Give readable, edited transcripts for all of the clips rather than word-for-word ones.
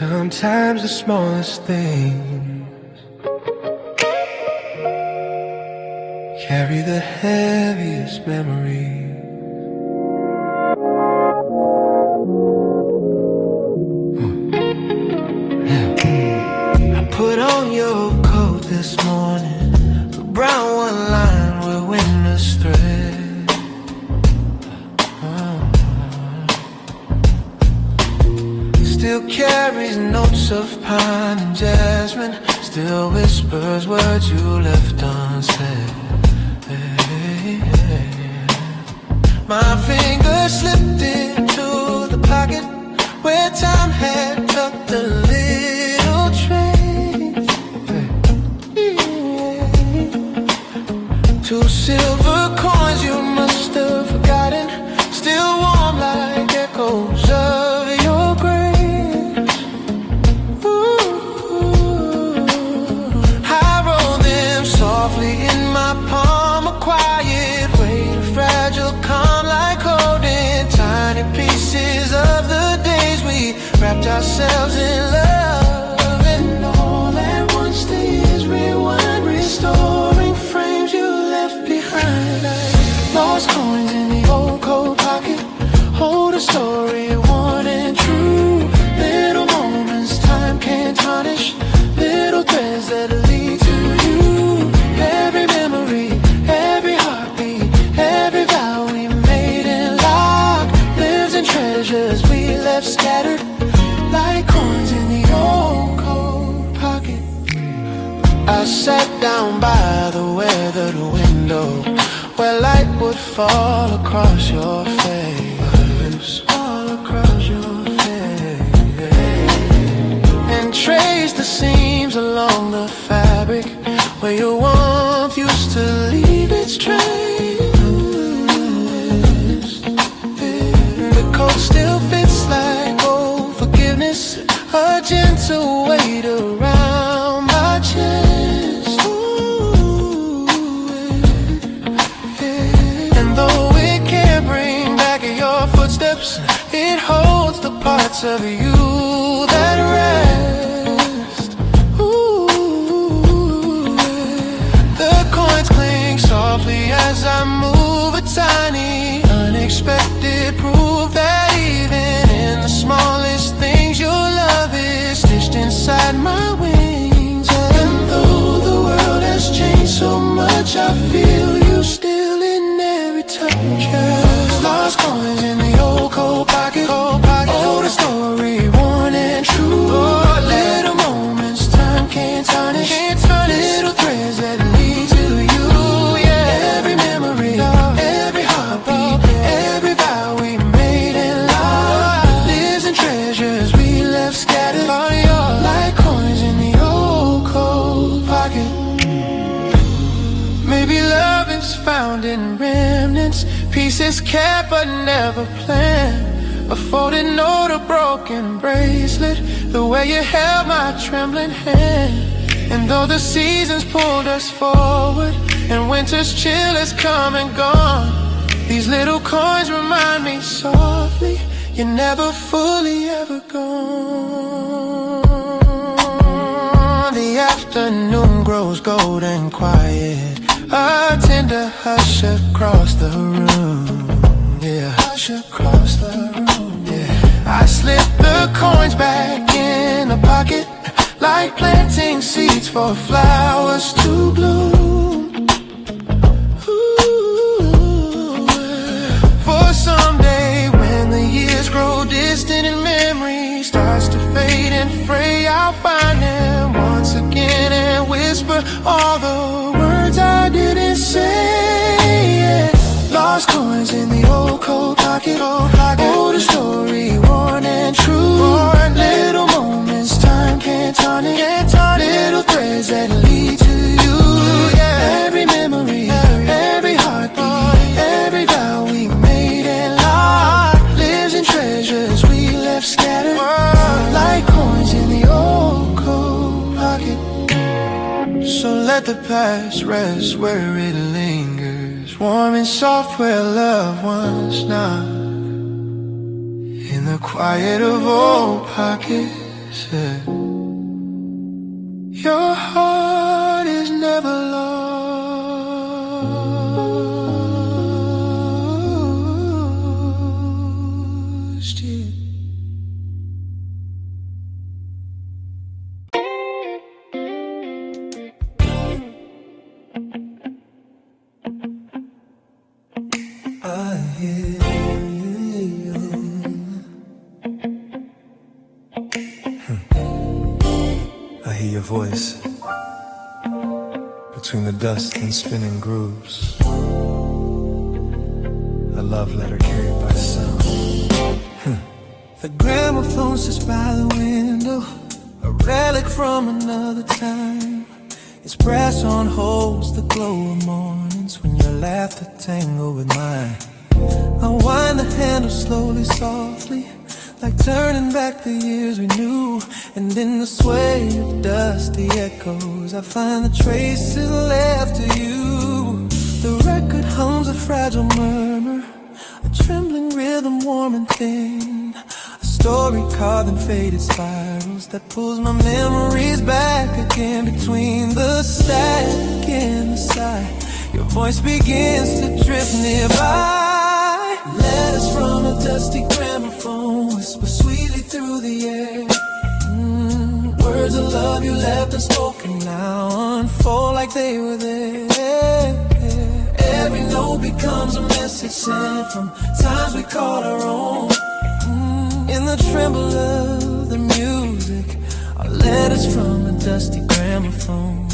Sometimes the smallest things carry the heaviest memories. I put on your coat this morning, the brown one lined with winter's thread. Still carries notes of pine and jasmine, still whispers words you left unsaid. My fingers slipped into the pocket where time had tucked a little trace. Two silver coins you must have forgotten, still warm like echoes of your grace. Softly in my palm, a quiet way, fragile, calm, like holding tiny pieces of the days we wrapped ourselves in love. And all at once the years rewind, restoring frames you left behind. Like lost coins in the old coat pocket, hold a story worn and true. Little moments time can't tarnish, little threads that lead to you. Every memory, every heartbeat, every vow we made and locked, lives in treasures we left scattered like coins in the old coat pocket. I sat down by the weathered window where light would fall across your face, all across your face, and trace the seams along the fabric where your warmth used to leave its trace. The coat still fits like old forgiveness, a gentle weight around my chest. And though it can't bring back your footsteps, it holds the parts of you that rest. Softly as I move, a tiny, unexpected proof that even in the smallest things your love is stitched inside my wings. And though the world has changed so much, I feel you still in every touch. Lost coins in the old coat pocket, hold a story worn and true. Little moments time can't tarnish, little threads that lead to you. Every memory, every heartbeat, every vow we made and locked, lives in treasures we left scattered like coins in the old coat pocket. Maybe love is found in remnants, pieces kept but never planned. A folded note, a broken bracelet, the way you held my trembling hand. And though the seasons pulled us forward and winter's chill has come and gone, these little coins remind me softly you're never fully ever gone. The afternoon grows golden quiet, a tender hush across the room. Yeah, hush across the room. Yeah, I slip the coins back in the pocket like planting seeds for flowers to bloom. Ooh. For someday when the years grow distant and memory starts to fade and fray, I'll find them once again and whisper all the words I didn't say. Lost coins in the old coat pocket, hold a story worn and true. Little moments time can't tarnish, little threads that lead to you. Every memory, every heartbeat, every vow we made and locked, lives in treasures we left scattered like coins in the old coat pocket. So let the past rest where it lingers, warm and soft where love once knocked, in the quiet of old pockets. Yeah. Your heart is never lost. Yeah. I hear you. I hear your voice between the dust and spinning grooves. A love letter carried by sound. The gramophone sits by the window, a relic from another time. Its brass on holds the glow of mornings when your laughter tangle with mine. I wind the handle slowly, softly, like turning back the years we knew. And in the sway of dusty echoes, I find the traces left of you. The record hums a fragile murmur, a trembling rhythm warm and thin, a story carved in faded spirals that pulls my memories back again. Between the static and the sigh, your voice begins to drift nearby. Letters from a dusty gramophone whisper sweetly through the air. Words of love you left unspoken now unfold like they were there. Every note becomes a message sent from times we called our own. In the tremble of the music, our letters from a dusty gramophone.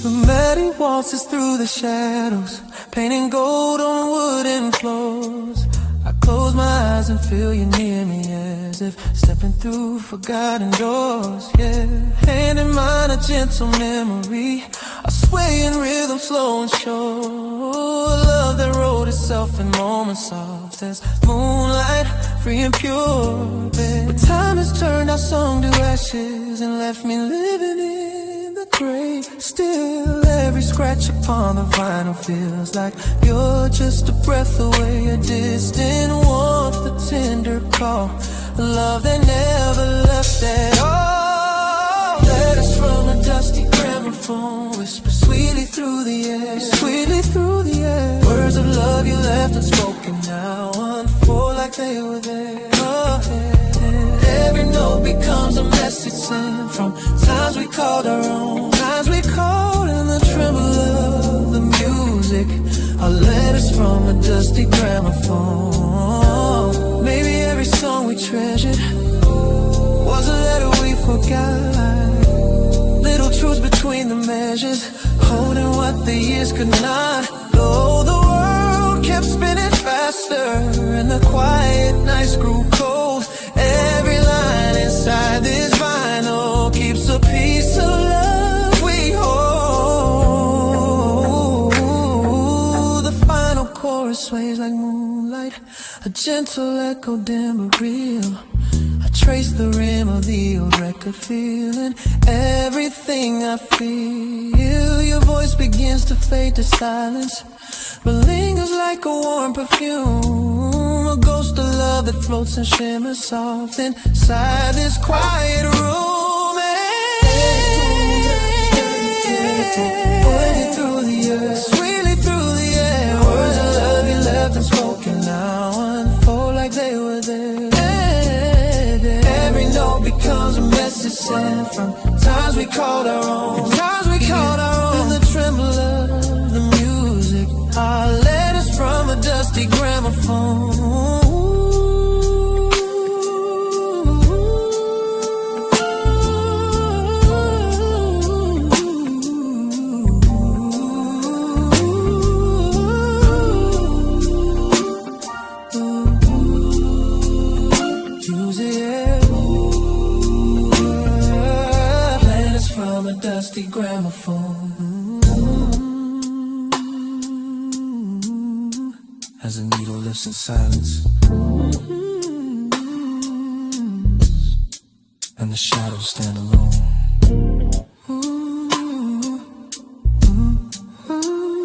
The melody waltzes through the shadows, painting gold on wooden floors. I close my eyes and feel you near me, as if stepping through forgotten doors. Yeah, hand in mine, a gentle memory, I sway in rhythm, slow and sure. Love that wrote itself in moments soft as moonlight, free and pure. But time has turned our song to ashes and left me living in the grave. Still, every scratch upon the vinyl feels like you're just a breath away, a distant warmth, the tender call, a love that never left at all. Letters from a dusty gramophone whisper sweetly through the air, sweetly through the air. Words of love you left unspoken now unfold like they were there. Oh, yeah. Every note becomes a message sent from times we called our own, times we called in the tremble of the music. Our letters from a dusty gramophone. Maybe every song we treasured was a letter we forgot. Little truths between the measures, holding what the years could not. Though the world kept spinning faster and the quiet nights grew cold, every line inside this vinyl keeps a piece of love we hold. The final chorus sways like moonlight, a gentle echo dim but real. I trace the rim of the old record, feeling everything I feel. Your voice begins to fade to silence, but lingers like a warm perfume, a ghost of love that floats and shimmers soft inside this quiet room. Waiting through the earth, sweetly through the air. Words of love you left unspoken now unfold like they were there. Every note becomes a message sent from times we called our own, times we called our own. In the tremble of the music, our letters from a dusty gramophone. Dusty gramophone. As a needle lifts in silence, and the shadows stand alone.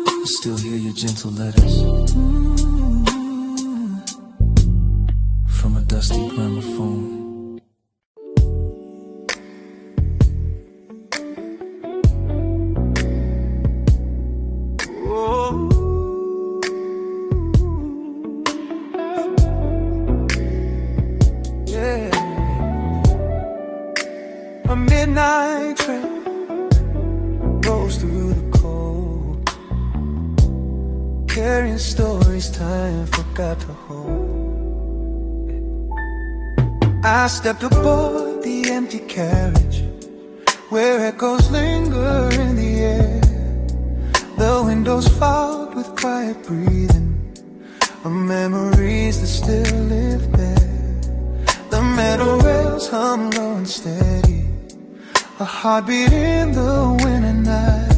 I still hear your gentle letters from a dusty dusty gramophone. A midnight train rolls through the cold, carrying stories time forgot to hold. I stepped aboard the empty carriage, where echoes linger in the air. The windows fogged with quiet breathing of memories that still live there. The metal rails hum low and steady, a heartbeat in the winter night.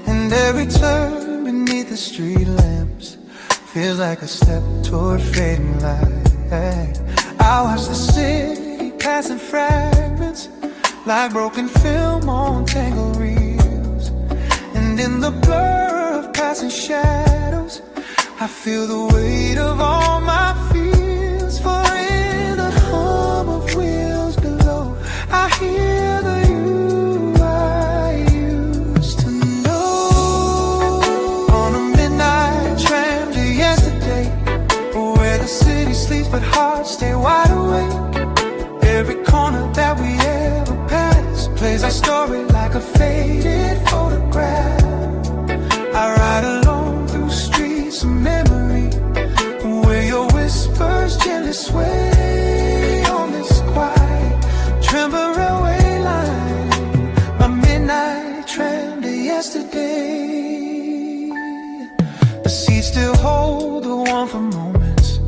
And every turn beneath the street lamps feels like a step toward fading light. I watch the city pass in fragments, like broken film on tangled reels. And in the blur of passing shadows, I feel the weight of all my fears. For in the hum of wheels below, I hear the you I used to know. On a midnight tram to yesterday, where the city sleeps but hearts stay wide awake. Every corner that we ever passed plays our story like a faded photograph. I ride alone through streets of memory, where your whispers gently sway on this quiet tremble railway line. My midnight tram to yesterday. The seats still hold the warmth of moments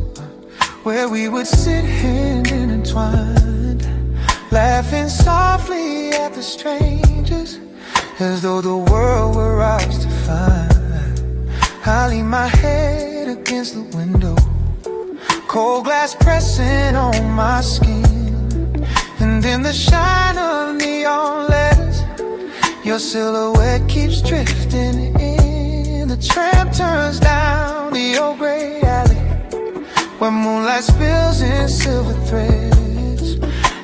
where we would sit hand intertwined, laughing softly at the strangers, as though the world were ours to find. I lean my head against the window, cold glass pressing on my skin. And in the shine of neon letters, your silhouette keeps drifting in. The tram turns down the old gray alley, where moonlight spills in silver threads.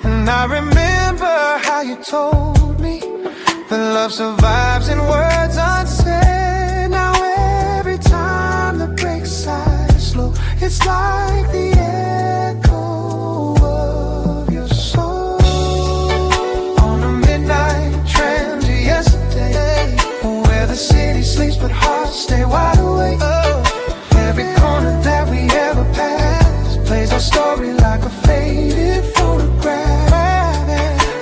And I remember how you told me that love survives in words unsaid. Now every time the brakes side slow, it's like the echo of your soul. On a midnight tram to yesterday, where the city sleeps but hearts stay wide awake. Every corner that we ever passed plays our story like a faded photograph.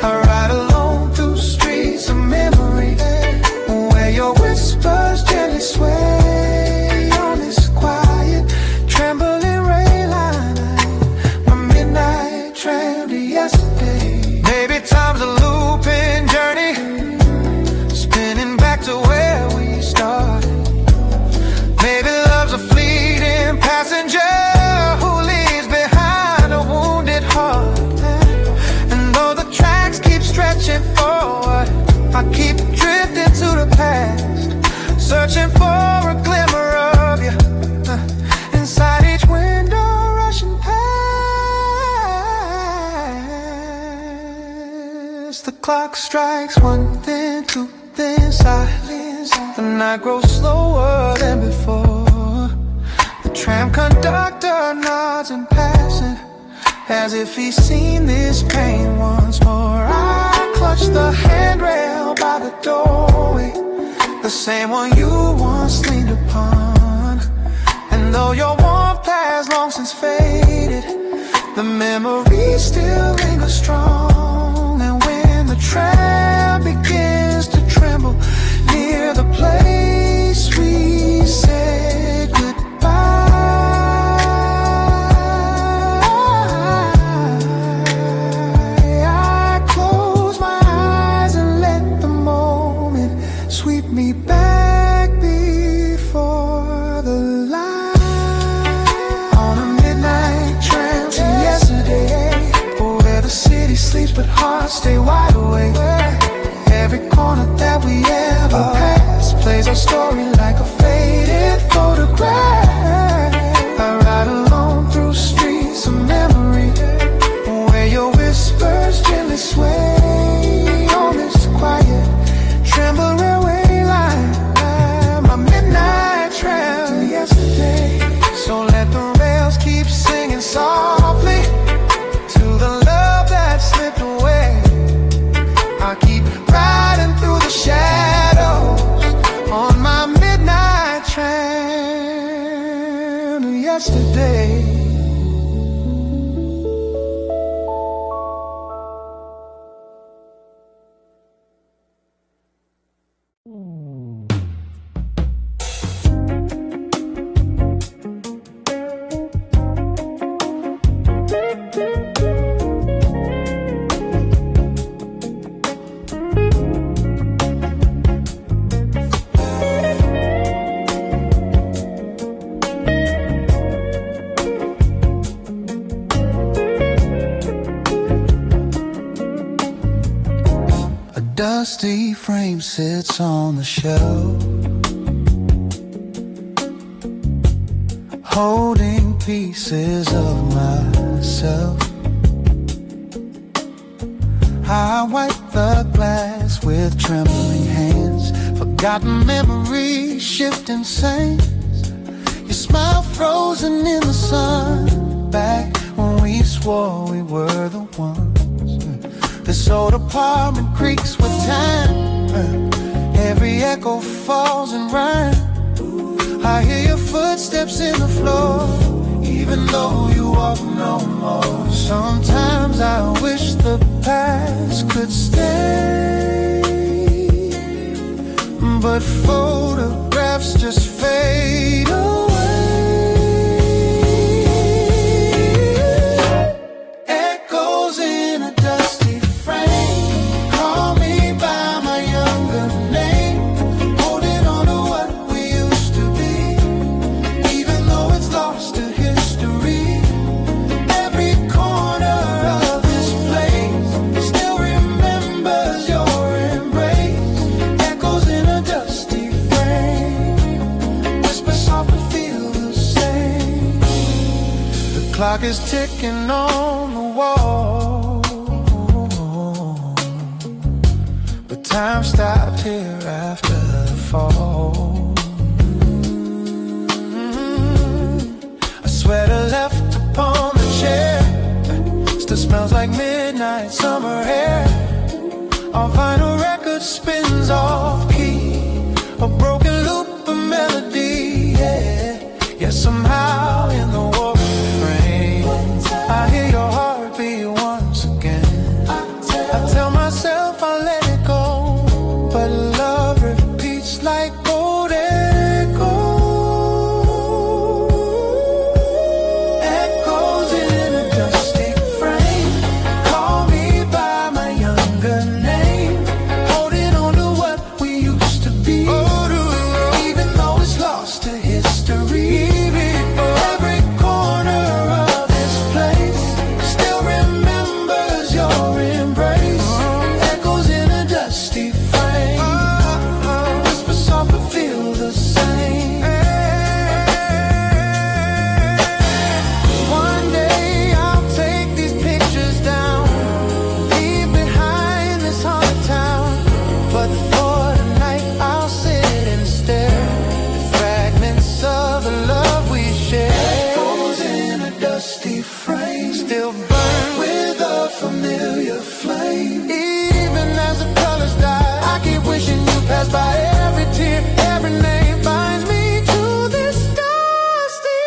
I ride alone through streets of memory, where your whispers gently sway on this quiet trembling rail line. My midnight tram to yesterday. Maybe time's a looping journey, spinning back to where we started. Maybe love's a fleeting passenger who leaves behind a wounded heart. And though the tracks keep stretching forward, I keep drifting to the past, searching for a glimmer of you inside each window rushing past. The clock strikes one, then two, then silence. The night grows slower than before. The tram conductor nods in passing, as if he's seen this pain once more. I clutch the handrail by the doorway, the same one you once leaned upon. And though your warmth has long since faded, the memories still linger strong. And when the tram begins to tremble near the place we said goodbye, I close my eyes and let the moment sweep me back before the light. On a midnight tram to yesterday, where the city sleeps but hearts stay wide awake. Every corner that we ever passed plays our story like a faded photograph. I ride alone through streets of memory, yesterday. Dusty frame sits on the shelf, holding pieces of myself. I wipe the glass with trembling hands, forgotten memories, shifting sands. Your smile frozen in the sun, back when we swore we were the ones. This old apartment creaks with time, every echo falls in rhyme. I hear your footsteps in the floor, even though you walk no more. Sometimes I wish the past could stay, but photographs just fade away. Echoes in a dusty frame, call me by my younger name, holding on to what we used to be, even though it's lost to history. Every corner of this place still remembers your embrace. Echoes in a dusty frame, whisper soft but feel the same. The clock is ticking on the wall, but time stopped here after the fall. A sweater left upon the chair still smells like midnight summer air. Our vinyl record spins off key, a broken loop of melody, yeah. Yeah, somehow in the warp frame I hear your heartbeat once again. I tell myself I'll let it go, but love repeats like old echoes. Echoes in a dusty frame, call me by my younger name, holding on to what we used to be, even though it's lost to history. Every corner of this place still remembers your embrace. Echoes in a dusty frame, whisper soft but feel the same. One day I'll take these pictures down, leave behind this haunted town, but for tonight I'll sit and stare at fragments of the love we shared. Echoes in a dusty frame, still burn with a familiar flame. Even as the colors die, I keep wishing you passed by. Every tear, every name binds me to this dusty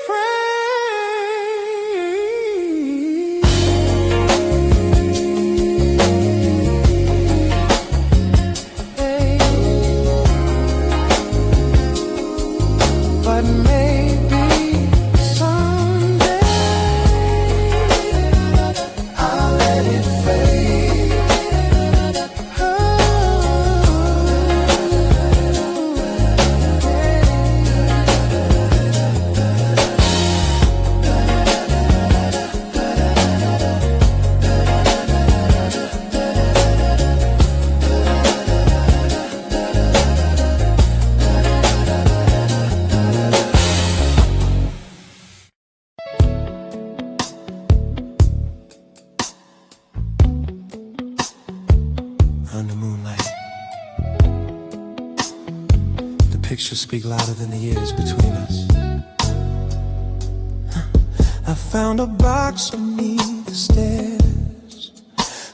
frame. But maybe someday I'll let it fade. Under moonlight, the pictures speak louder than the years between us. I found a box beneath the stairs,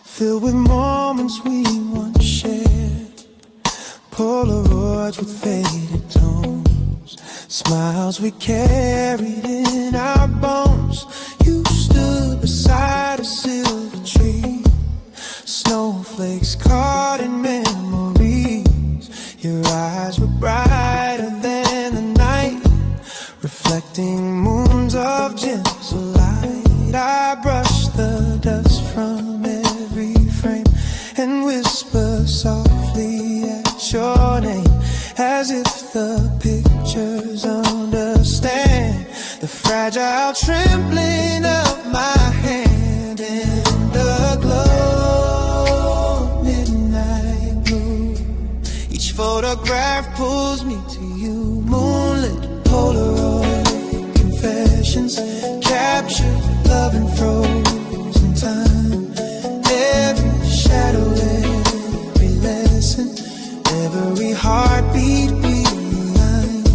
filled with moments we once shared. Polaroids with faded tones, Smiles we carried in our bones. You stood beside a silver tree. Snowflakes caught in memories. Your eyes were brighter than the night, reflecting moons of gentle light. I brushed the dust from every frame and whisper softly at your name, as if the pictures understand the fragile trembling of my hand in the glow of midnight blue. Each photograph pulls me to you. Moonlit Polaroid confessions, captured love and frozen time. Every shadow, every lesson, every heartbeat realigned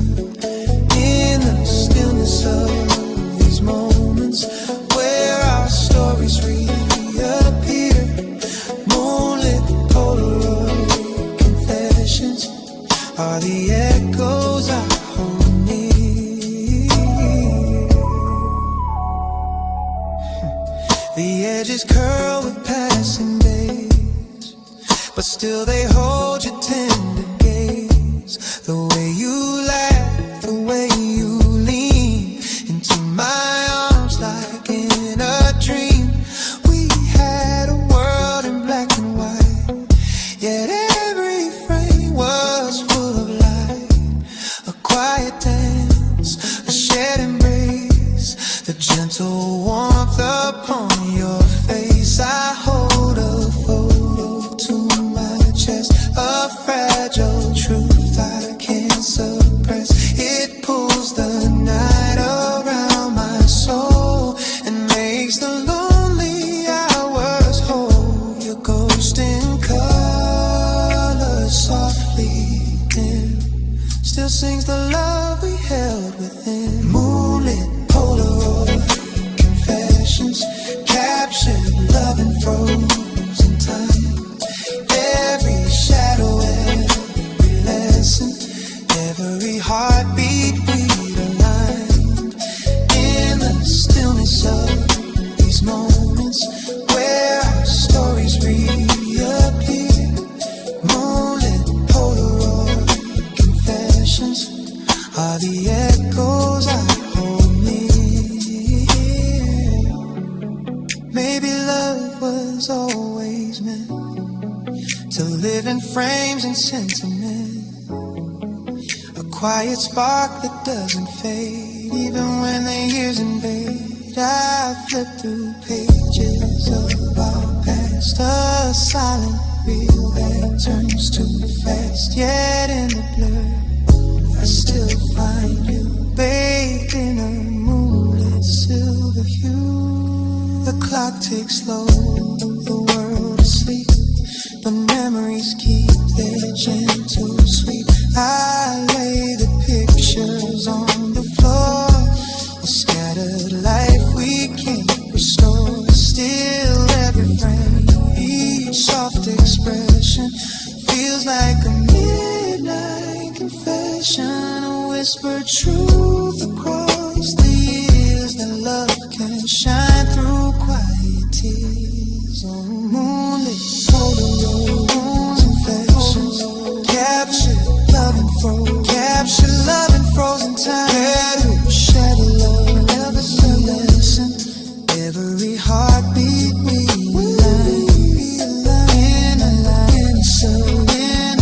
in the stillness of these moments where our stories reappear. Moonlit Polaroid confessions are the echoes I hold near. The edges curl with passing days, but still they hold your tender gaze. The way you laugh, the way you lean into my arms like in a dream. We had a world in black and white, yet every frame was full of light. A quiet dance, a shared embrace, the gentle warmth upon your face. I hold a photo to my chest, a fragile truth I can't suppress. It pulls the night around my soul and makes the lonely hours whole. Your ghost in color softly dim still sings the love we held within. Moonlit Polaroid confessions, captured love and frozen time. Every shadow, every lesson, every heartbeat realigned in the stillness of these moments where our stories reappear. Moonlit Polaroid confessions are the echoes I hold near. Maybe love was always meant to live in frames and sentiment, a quiet spark that doesn't fade even when the years invade. I flip through pages of our past, a silent reel that turns too fast. Yet in the blur I still find you, bathed in a moonlit silver hue. The clock ticks slow, the world is asleep, but memories keep their gentle sweep. I lay the pictures on the floor, a scattered life we can't restore. Still every frame, each soft expression feels like a midnight confession, a whispered truth across the years that love can shine through quiet tears. On moonlit Polaroid confessions, capture love and frozen time. Every shadow, love, every lesson, every heartbeat realigned in the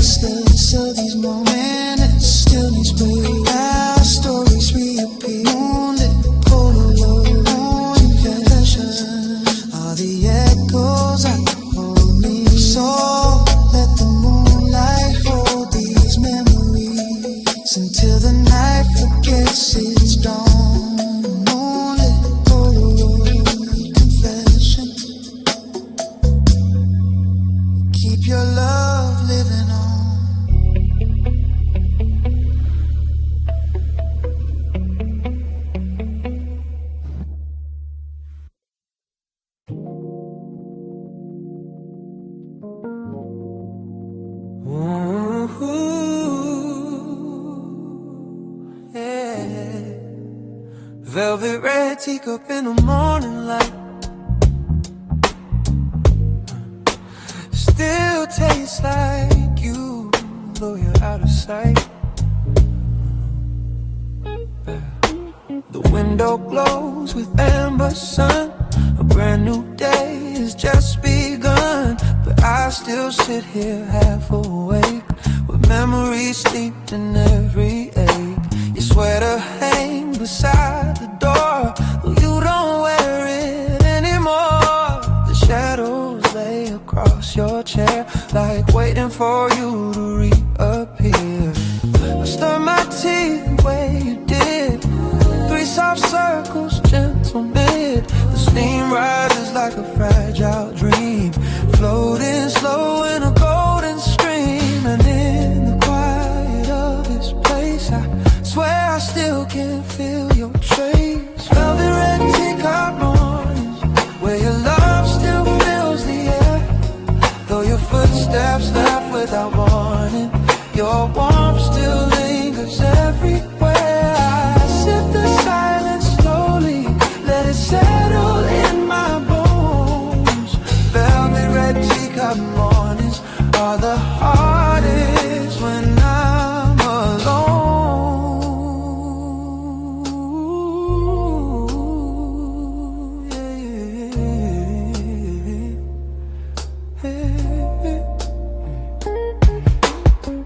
stillness of these moments. Stillness break, our stories reappear. Moonlit Polaroid confessions are the echoes I hold near. So let the moonlight hold these memories until the night forgets its dawn. Moonlit Polaroid confession, keep your love living on. Ooh, yeah. velvet red teacup in the morning light. Still tastes like you, though you're out of sight. The window glows with amber sun. A brand new day has just begun, but I still sit here half awake, with memories steeped in every ache. Your sweater hangs beside the door, well, you don't wear it anymore. The shadows lay across your chair, like waiting for you to reappear. I stir my tea the way you did, 3 soft circles, gentle mid. The steam rises like a fragile dream, floating slow in a golden stream. And in the quiet of this place, I swear I still can feel your trace. Velvet red teacup mornings, where your love still fills the air, though your footsteps left without warning. Your warmth still lingers everywhere. I sip the silence slowly, let it settle in my bones. Velvet red teacup mornings are the hardest when I'm alone.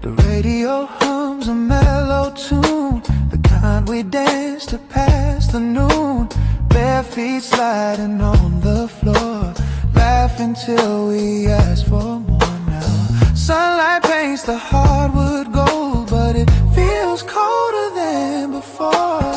The radio hums a mellow tune, the kind we dance to pass the noon. Bare feet sliding on the floor, laughing till we ask for more now. Sunlight paints the hardwood gold, but it feels colder than before,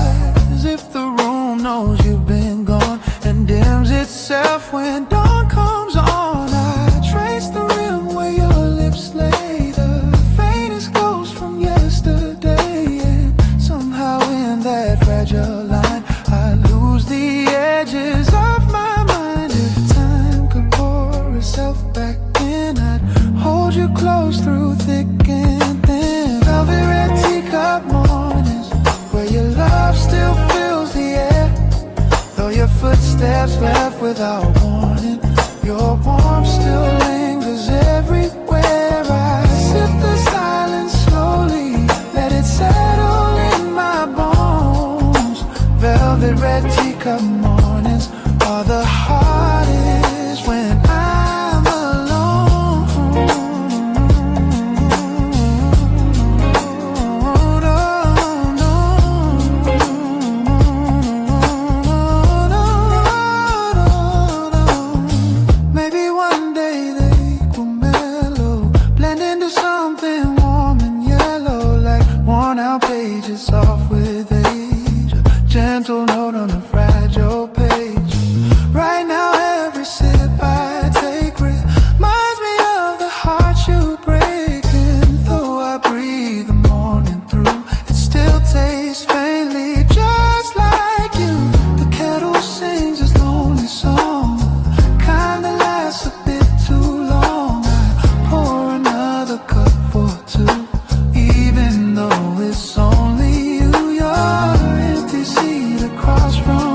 as if the room knows you've been gone and dims itself when dawn comes on. I trace the rim where your lips lay, the faintest ghost from yesterday, and somehow in that fragile line I lose the edges of my mind. If time could pour itself back in, I'd hold you close through thick and thin. Velvet red teacup mornings, where your love still fills the air, though your footsteps left without warning. Your warmth still lingers everywhere. I sip the silence slowly, let it settle in my bones. Velvet red teacup mornings are the hardest when I'm alone. Maybe one day they will mellow, blend into something warm and yellow, like worn out pages soft with age, a gentle note on a fragile page. Right now every sip I take reminds me of the heart you break, and though I breathe the morning through, it still tastes faintly just like you. The kettle sings its lonely song, kind that lasts a bit too long. I pour another cup for 2, even though it's only you. Your empty seat across from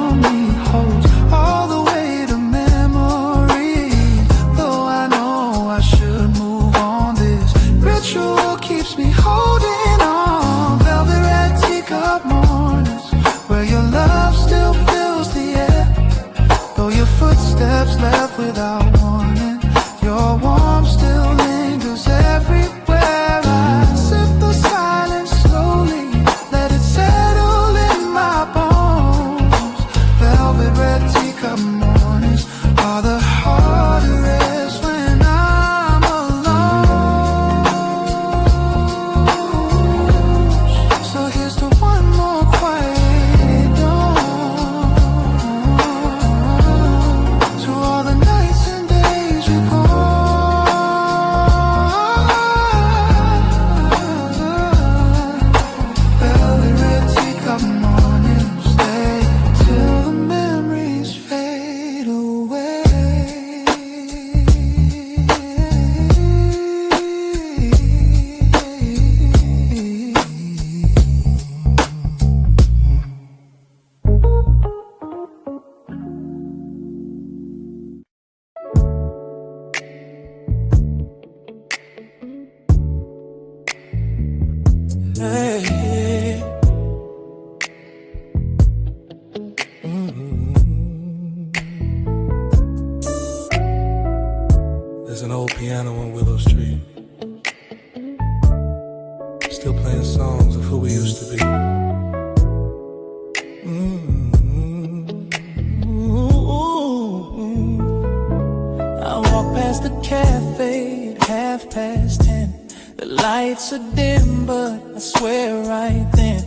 I walk past the cafe at 10:30. The lights are dim, but I swear right then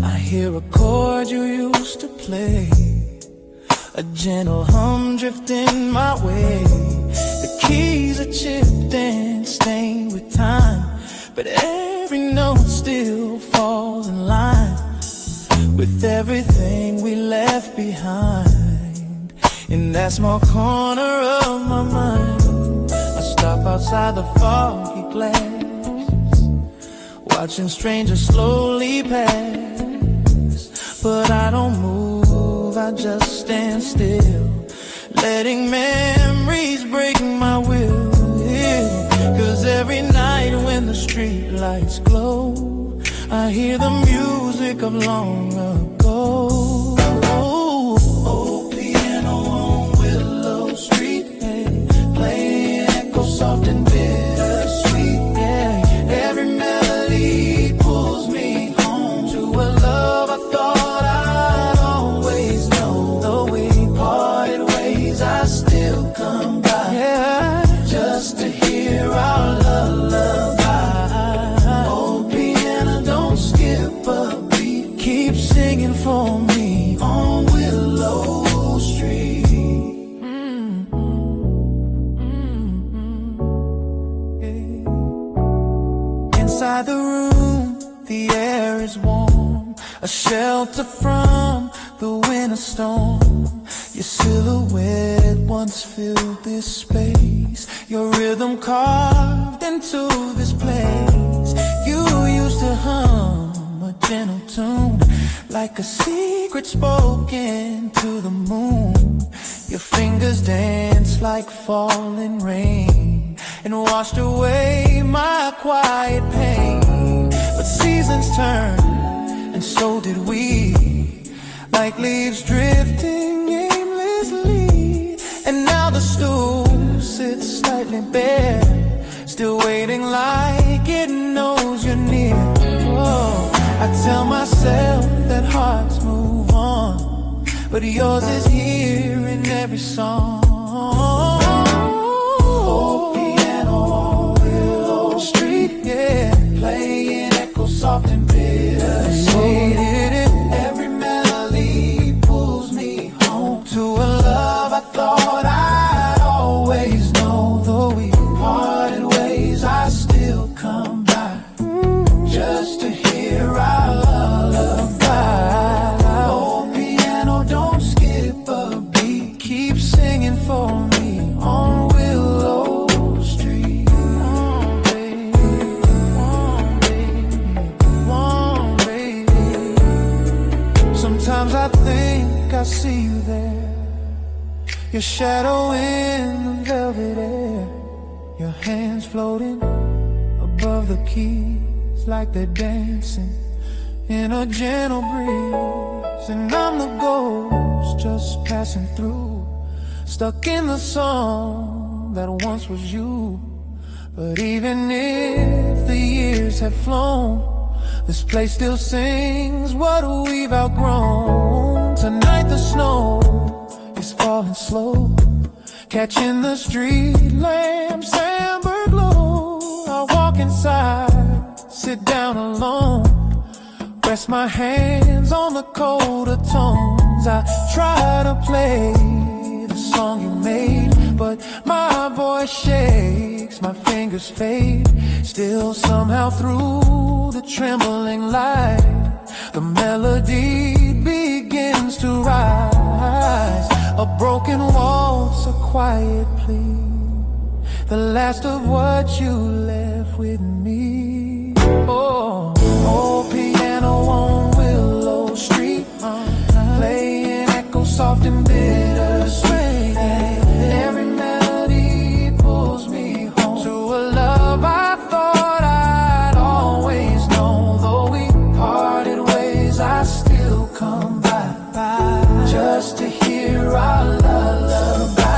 I hear a chord you used to play, a gentle hum drifting my way. The keys are chipped and stained with time, but every note still falls in line with everything we left behind. In that small corner of my mind, I stop outside the foggy glass, watching strangers slowly pass. But I don't move, I just stand still, letting memories break my will. Yeah. 'Cause every night when the street lights glow, I hear the music of long ago. Oh, piano on Willow Street, hey, playing echo soft and bittersweet. Yeah, every melody pulls me home to a love I thought I'd always know. Though we parted ways, I still come by, yeah, just to hear our lullaby. Oh, piano, don't skip a beat, keep singing for me on Willow Street. Yeah. Inside the room, the air is warm, a shelter from the winter storm. Your silhouette once filled this space, your rhythm carved into this place. You used to hum a gentle tune, like a secret spoken to the moon. Your fingers danced like falling rain and washed away my quiet pain. But seasons turned, and so did we, like leaves drifting aimlessly. And now the stool sits slightly bare, still waiting like it knows you're near. Oh, I tell myself that hearts move on, but yours is here in every song. Oh, piano on Willow Street, yeah, playing echo soft and bittersweet. Every melody pulls me home to a love I thought I'd always know. Though we parted ways, I still come by, just to hear our lullaby. Oh, piano, don't skip a beat, keep singing for me on Willow Street. Baby. Sometimes I think I see you there, your shadow in the velvet air, your hands floating above the keys like they're dancing in a gentle breeze. And I'm the ghost just passing through, stuck in the song that once was you. But even if the years have flown, this place still sings what we've outgrown. Tonight the snow is falling slow, catching the street lamps amber glow. I walk inside, sit down alone, rest my hands on the colder tones. I try to play the song you made, but my voice shakes, my fingers fade. Still somehow through the trembling light, the melody begins to rise. A broken waltz, a quiet plea, the last of what you left with me. Oh, oh, piano on Willow Street, playing echo soft and bittersweet. Every melody pulls me home to a love I thought I'd always know. Though we parted ways, I still come by, just to hear our lullaby.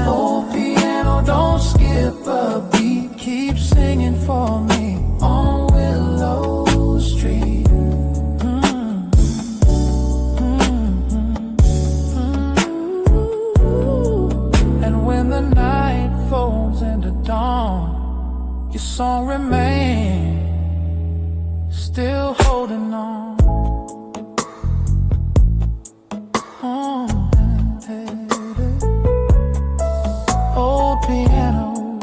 Oh, piano, don't skip a beat, keep singing for me on Willow still holding on. Old piano,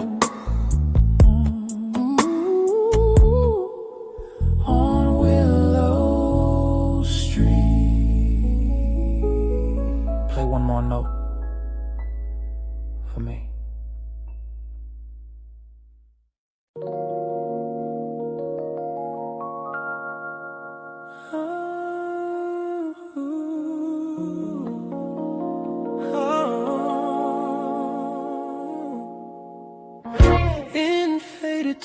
on Willow Street. Play one more note for me.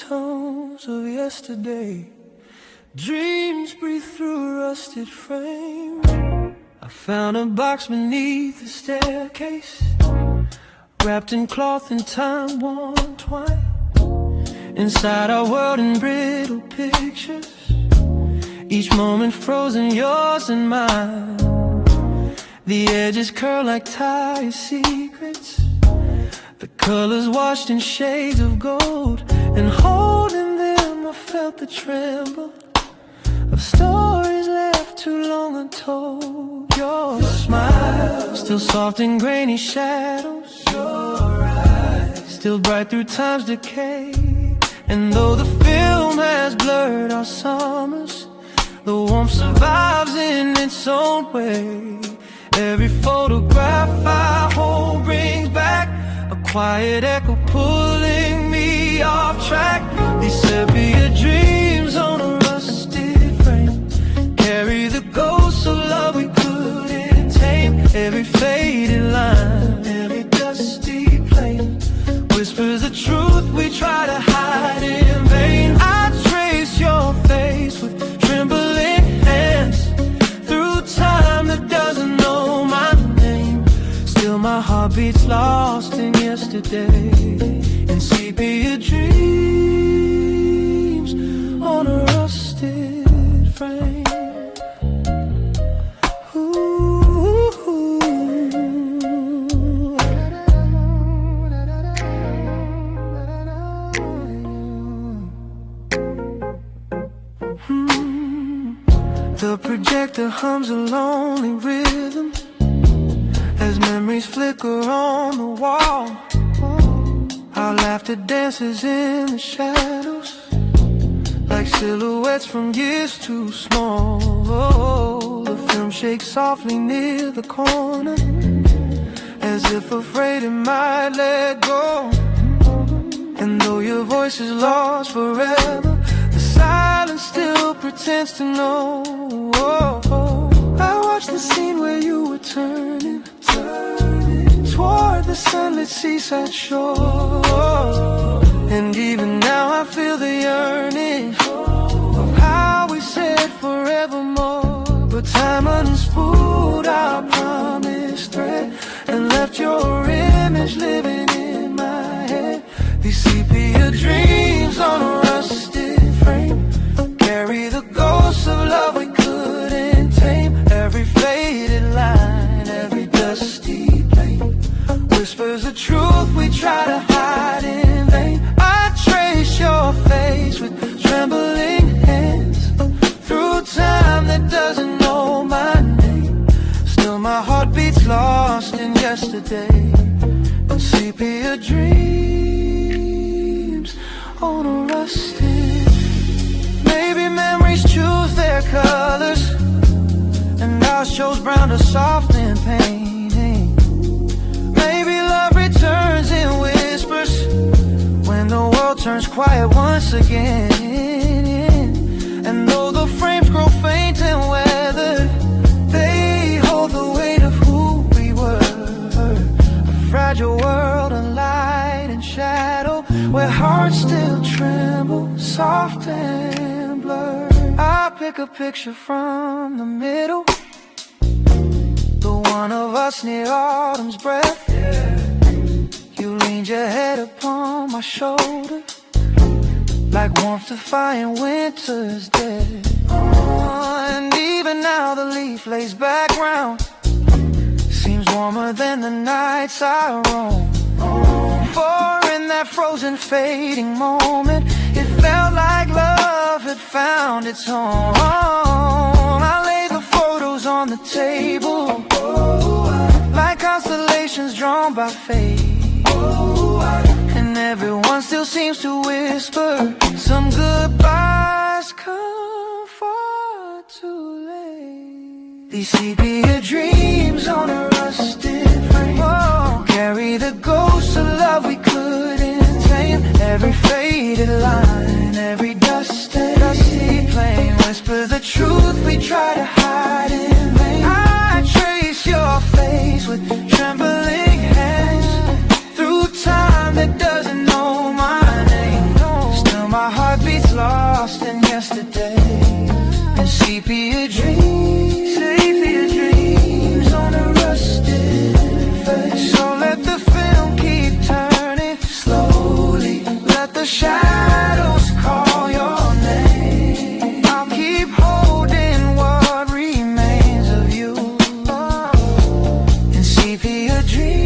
Tones of yesterday, dreams breathe through a rusted frame. I found a box beneath the staircase, wrapped in cloth and time-worn twine. Inside our world in brittle pictures, each moment frozen, yours and mine. The edges curl like tired secrets, the colors washed in shades of gold. And holding them, I felt the tremble of stories left too long untold. Your smile, still soft in grainy shadows. Your eyes, still bright through time's decay. And though the film has blurred our summers, the warmth survives in its own way. Every photograph I hold brings back a quiet echo pulling me off track. These sepia dreams on a rusted frame carry the ghosts of love we couldn't tame. Every faded line, every dusty plane whispers the truth we try to hide in vain. I trace your face with trembling hands through time that doesn't know my name. Still my heart beats lost in yesterday, in sepia dreams on a rusted frame. The projector hums a lonely rhythm as memories flicker on the wall. Our laughter dances in the shadows like silhouettes from years too small. The film shakes softly near the corner as if afraid it might let go. And though your voice is lost forever, the silence still pretends to know. I watched the scene where you were turning toward the sunlit seaside shore. And even now I feel the yearning of how we said forevermore. But time unspooled our promise thread and left your image living in my head. These sepia dreams on a rusted frame carry the ghosts of love we couldn't tame. Every faded line, every dusty plane whispers the truth we try to hide in vain. I trace your face with trembling hands through time that doesn't know my name. Still my heart beats lost in yesterday, and sepia dreams on a rusted. Maybe memories choose their colors, and ours shows brown to soft and painting. Maybe love returns in whispers when the world turns quiet once again. And though the frames grow faint and weathered, they hold the weight of who we were. A fragile world of light and shadow, where hearts still tremble, soft and blurred. I pick a picture from the middle, the one of us near autumn's breath. You leaned your head upon my shoulder, like warmth defying winter's dead. And even now the leaf lays back round, seems warmer than the nights I roam. For in that frozen fading moment, it felt like love had found its home. I laid the photos on the table, like constellations drawn by fate. And everyone still seems to whisper some goodbyes come far too late. These sepia dreams on a rusted frame, carry the ghosts of love we couldn't tame. Every faded line, every dusty plane whispers the truth we try to hide in vain. I trace your face with trembling hands through time that doesn't know my name. Still my heart beats lost in yesterday. And sepia dreams on a rusted face. So let the film keep turning slowly, let the shadows call your name. I'll keep holding what remains of you in sepia dreams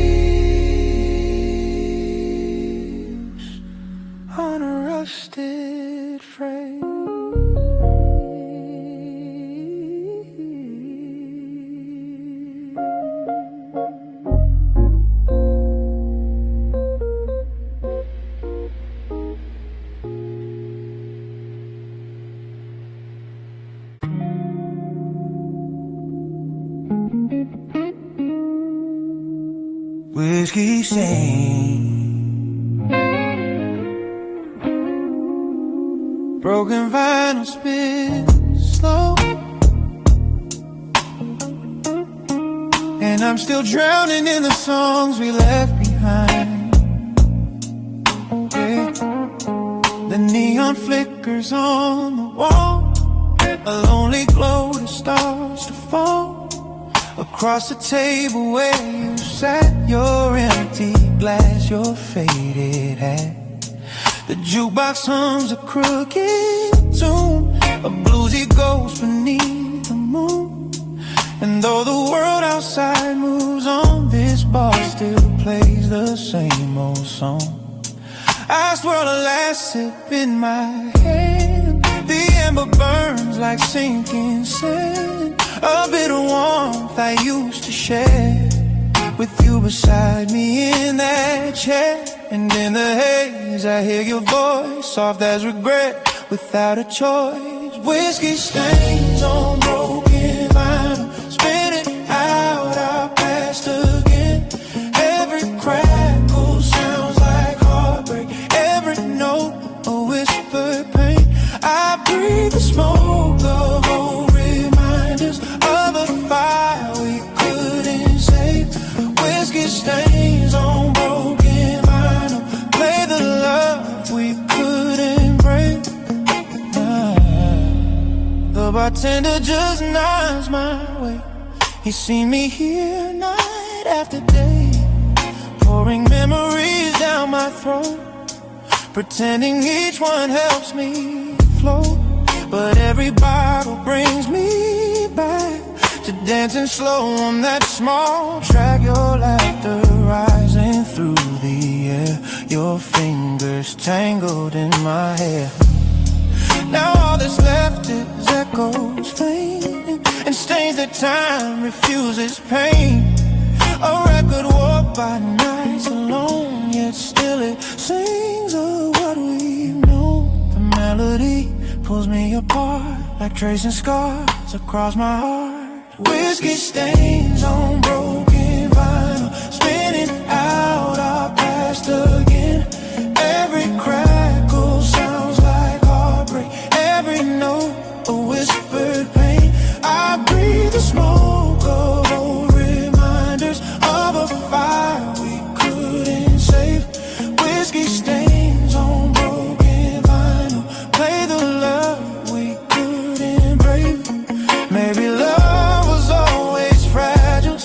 on a rusted frame. Whiskey stain, broken vinyl spin slow, and I'm still drowning in the songs we left behind. Yeah. The neon flickers on the wall, a lonely glow that starts to fall. Across the table where you sat, your empty glass, your faded hat. The jukebox hums a crooked tune, a bluesy ghost beneath the moon. And though the world outside moves on, this bar still plays the same old song. I swirl a last sip in my hand, the ember burns like sinking sand. A bit of warmth I used to share with you beside me in that chair. And in the haze I hear your voice, soft as regret, without a choice. Whiskey stains on broken vinyl, spinning out our past again. Every crackle sounds like heartbreak, every note a whispered pain. I breathe the smoke of old reminders of a fire we couldn't save. Whiskey stains on broken vinyl, play the love we couldn't break. The bartender just nods my way. He's seen me here night after day, pouring memories down my throat, pretending each one helps me float. But every bottle brings me back to dancing slow on that small track. Your laughter rising through the air, your fingers tangled in my hair. Now all that's left is echoes fading, and stains that time refuses pain. A record warped by nights alone, yet still it sings of what we've known. The melody pulls me apart like tracing scars across my heart. Whiskey stains on broken vinyl, spinning out our past again. Every crackle sounds like heartbreak, every note a whispered pain. I breathe the smoke of old reminders of a fire we couldn't save. Whiskey stains on broken vinyl, play the love we couldn't brave. Maybe love was always fragile,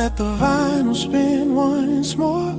let the vinyl spin once more,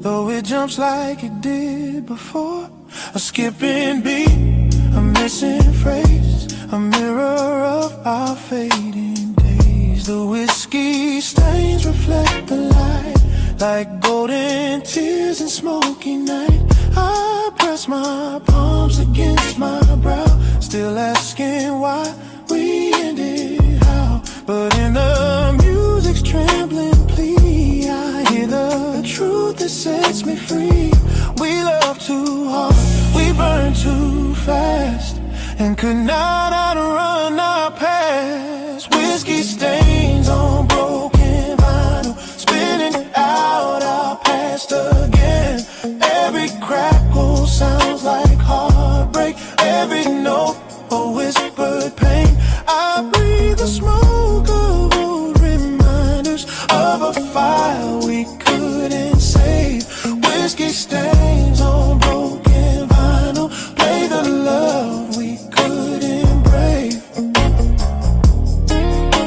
though it jumps like it did before. A skipping beat, a missing phrase, a mirror of our fading days. The whiskey stains reflect the light like golden tears in smoky night. I press my palms against my brow, still asking why we ended how. But in the music's trembling plea, I hear the truth that sets me free. We love too hard, we burn too fast, and could not outrun our past. Whiskey stains on broken vinyl, spinning out our past again. Every crackle sounds like heartbreak, every note a whispered pain. I breathe the smoke of old reminders of a fire we couldn't save. Whiskey stains on broken vinyl, play the love we couldn't brave.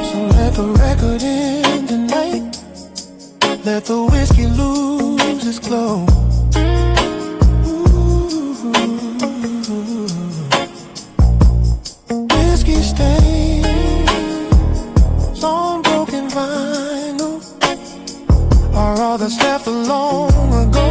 So let the record end tonight, let the whiskey lose its glow. Whiskey stains on broken vinyl are all that's left long ago.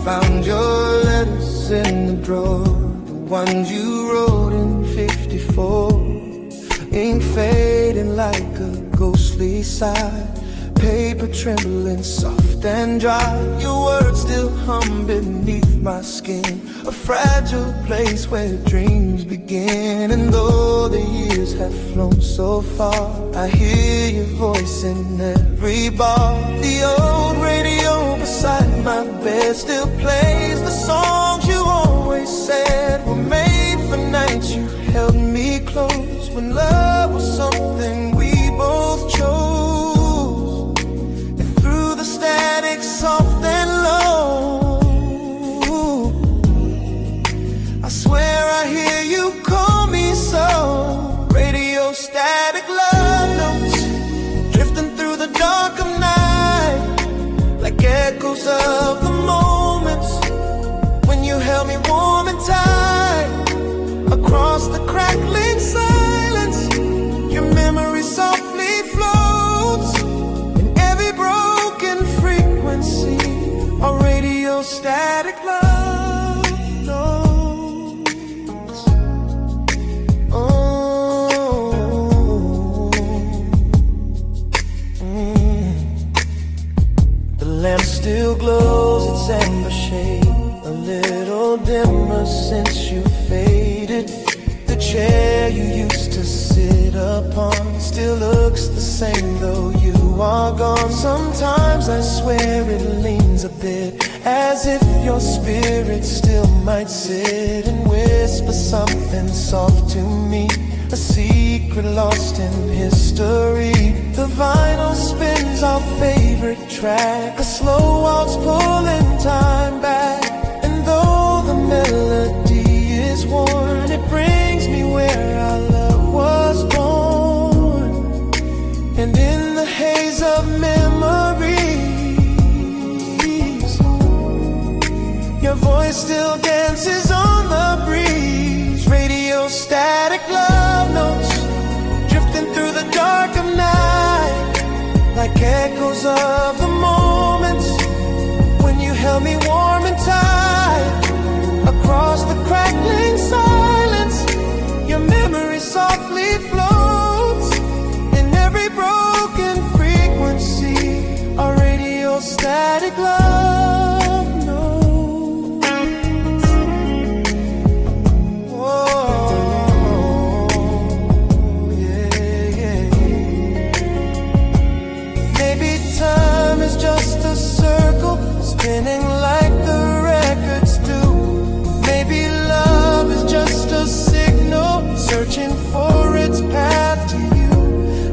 Found your letters in the drawer, the ones you wrote in '54. Ink fading like a ghostly sigh, paper trembling soft and dry. Your words still hum beneath my skin, a fragile place where dreams begin. And though the years have flown so far, I hear your voice in every bar. The old radio beside my bed still plays the songs you always said were made for nights you held me close, when love was something we both chose. And through the static soft and low, I swear I hear you call me so. Radio static love notes drifting through the dark of night, like echoes of the moments when you held me warm and tight. Across the crackling silence, your memory softly floats in every broken frequency. A radio static love notes. The lamp still glows its amber shade, a little dimmer since you faded. The chair you used to sit upon still looks the same though you are gone. Sometimes I swear it leans a bit, as if your spirit still might sit and whisper something soft to me, a secret lost in history. The vinyl spins our favorite track, a slow waltz pulling time back. And though the melody is worn, it brings me where our love was born. And in the haze of memories, your voice still dances on the breeze. Radio static love notes drifting through the dark of night, like echoes of the moments when you held me warm and tight. Across the crackling silence, your memory softly floats in every broken frequency. A radio static love notes. Whoa, yeah, yeah. spinning like the records do. Maybe love is just a signal, searching for its path to you.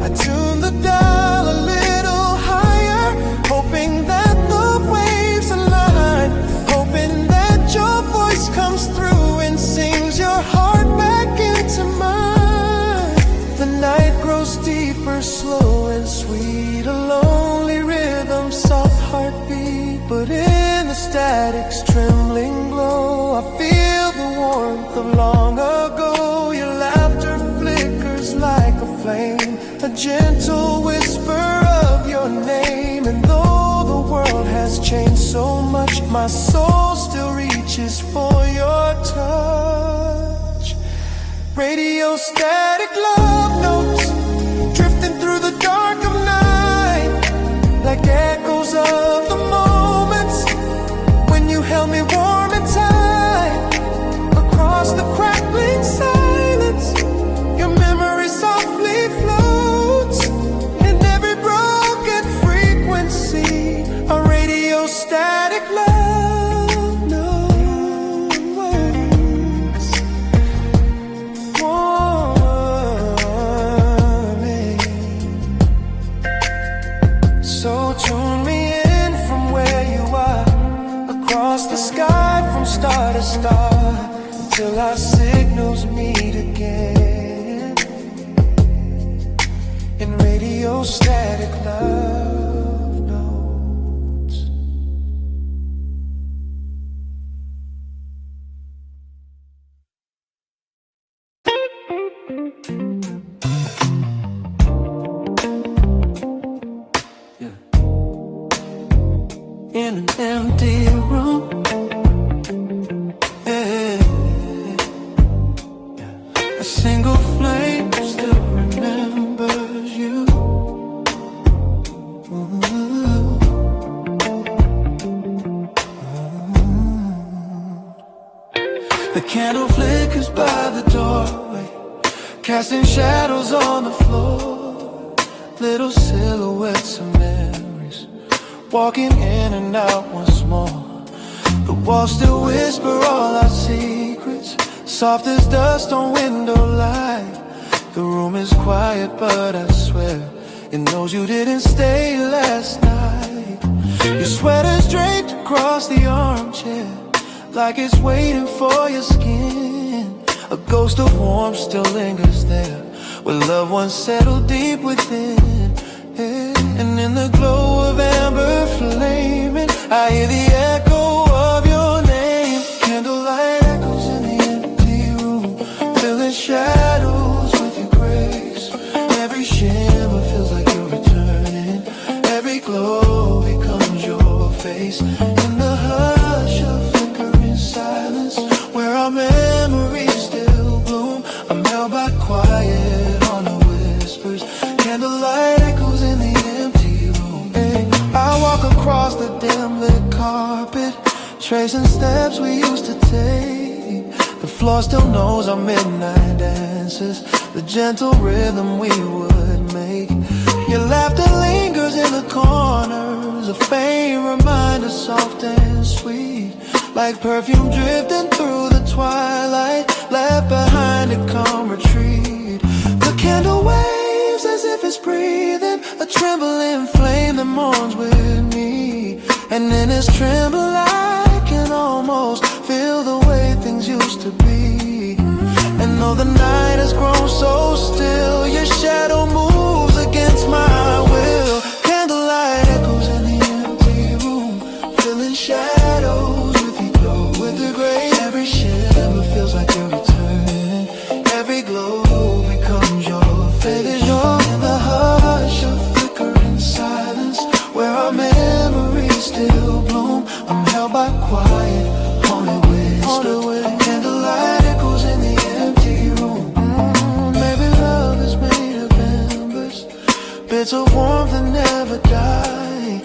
I tune the dial a little higher, hoping that the waves align, hoping that your voice comes through and sings your heart back into mine. The night grows deeper, slow and sweet, a lonely rhythm, soft heartbeat. But in the static's trembling glow, I feel the warmth of long ago. Your laughter flickers like a flame, a gentle whisper of your name. And though the world has changed so much, my soul still reaches for your touch. Radio static love notes, drifting through the dark of night, like echoes of the moments when you held me warm and tight. Across the crackling silence, your memory softly floats. In every broken frequency, a radio static love notes warming. So tune me in from where you are, across the sky from star to star, till our signals meet again in radio static love notes. Yeah. In an empty room, a single flame still remembers you. The candle flickers by the doorway, casting shadows on the floor. Little silhouettes of memories, walking in and out once more. The walls still whisper all our secrets, soft as dust on window light. The room is quiet, but I swear it knows you didn't stay last night. Your sweater's draped across the armchair, like it's waiting for your skin. A ghost of warmth still lingers there, where loved ones settle deep within. And in the glow of amber flaming, I hear the echo of your name. Candlelight echoes in the empty room, filling shadows with your grace. Every shimmer feels like you're returning, every glow becomes your face. In the hush of flickering silence, where our memories still bloom, I'm held by quiet on the whispers. Candlelight echoes in the empty room. I walk across the dim lit carpet, tracing steps we used to take. The floor still knows our midnight dances, the gentle rhythm we would make. Your laughter lingers in the corners, a faint reminder, soft and sweet, like perfume drifting through the twilight, left behind to come retreat. The candle waves as if it's breathing, a trembling flame that mourns with me. And in its tremble I can almost feel the way things used to be. And though the night has grown so still, your shadow moves against my will. Candlelight echoes in the empty room, filling shadows with your glow, with the gray. Every shimmer feels like you're returning, every glow becomes your face. In the hush of flickering silence, where our memories still bloom, I'm held by quiet, haunted whisper. Candlelight echoes in the empty room. Maybe love is made of embers, bits of warmth that never die.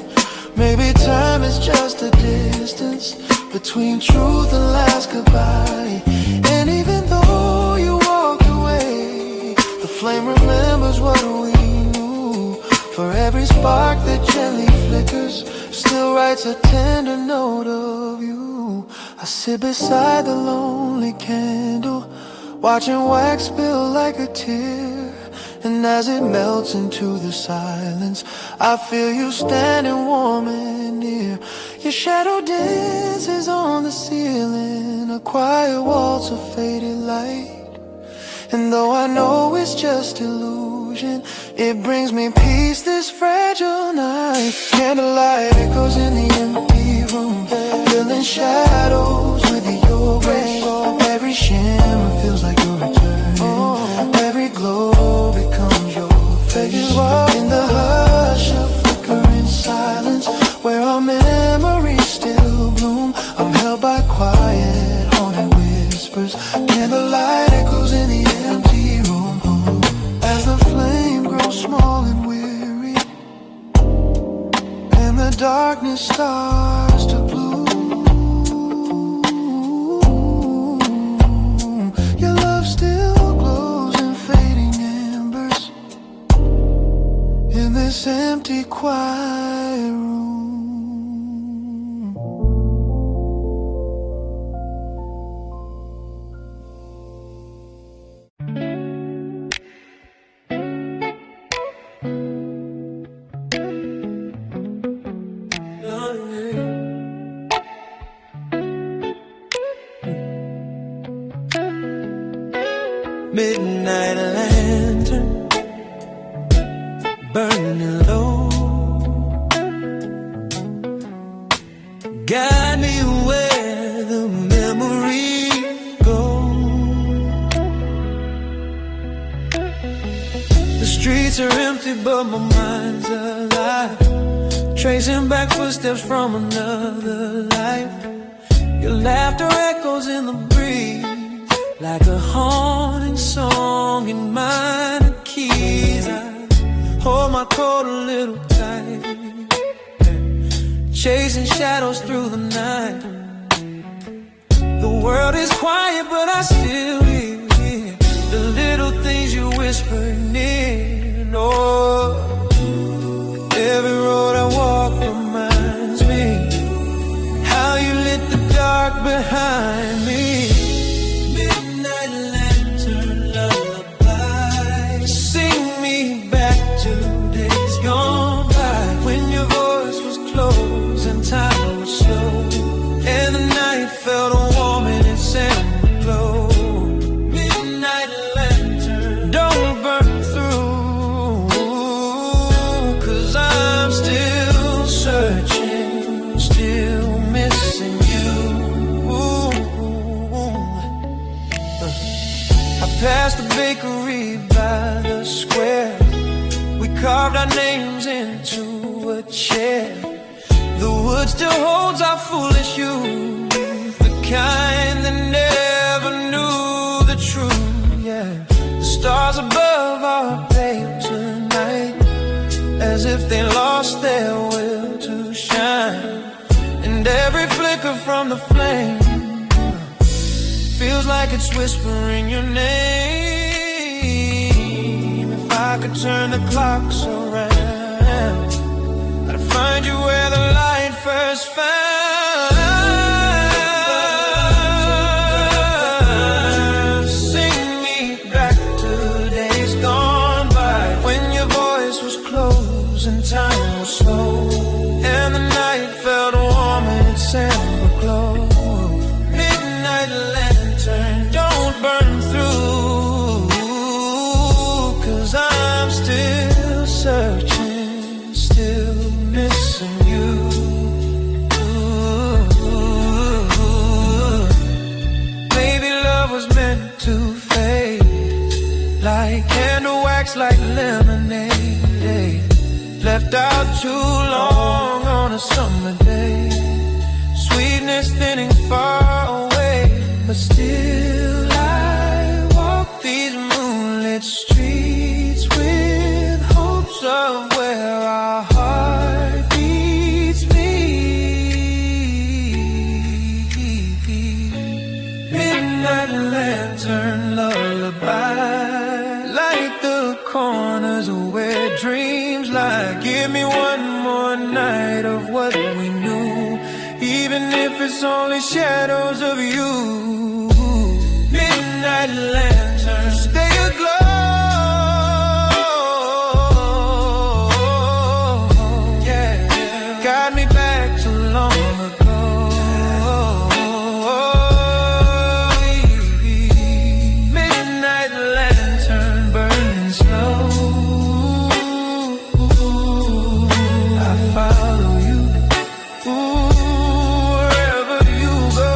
Maybe time is just a distance between truth and last goodbye. And even though you walked away, the flame remembers what we knew. For every spark that gently flickers, still writes a tender note of you. I sit beside the lonely candle, watching wax spill like a tear. And as it melts into the silence, I feel you standing warm and near. Your shadow dances on the ceiling, a quiet waltz of faded light. And though I know it's just illusion, it brings me peace this fragile night. Candlelight echoes in the empty room, filling shadows with your grace. Every shimmer feels like you're returning, every glow becomes your face. In the hush of flickering silence, where our memories still bloom, I'm held by quiet, haunted whispers. Candlelight echoes in the empty room, as the flame grows small and weary, and the darkness starts to bloom. Your love still glows in fading embers in this empty, quiet room. Midnight lantern burning low, guide me where the memories go. The streets are empty but my mind's alive, tracing back footsteps from another life. Your laughter echoes in the breeze, like a haunting song in minor keys. I hold my coat a little tight, chasing shadows through the night. The world is quiet, but I still hear the little things you whisper near. Oh, every road I walk reminds me how you lit the dark behind me. Time was slow, and the night felt warm in its amber glow. Midnight lantern, don't burn through, 'cause I'm still searching, still missing you. I passed the bakery by the square, we carved our names into a chair. The wood still holds our foolish youth, the kind that never knew the truth, yeah. The stars above are pale tonight, as if they lost their will to shine. And every flicker from the flame feels like it's whispering your name. If I could turn the clocks around, I'd find you where the light first found. Sing me back to days gone by, when your voice was close and time was slow, and the night felt warm in its amber glow. Midnight lantern, don't burn through, 'cause I'm still searching, still missing you. Maybe love was meant to fade, like candle wax, like lemonade, left out too long on a summer day. Sweetness thinning far away, but still I walk these moonlit streets with hopes of where our heart beats meet. Midnight lantern lullaby, light the corners where dreams lie Give me one more night of what we knew, even if it's only shadows of you. Midnight lanterns, stay aglow. Yeah, got me back too long ago. Midnight lantern burning slow. I follow you, wherever you go.